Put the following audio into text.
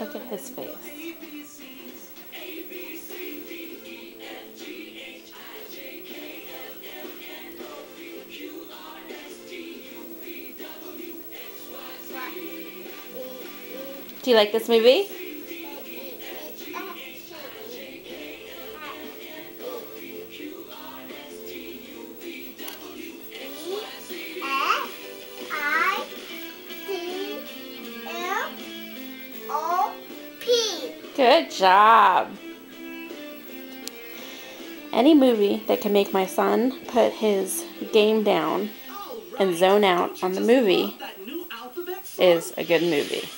Look at his face. Do you like this movie? Good job. Any movie that can make my son put his game down and zone out on the movie is a good movie.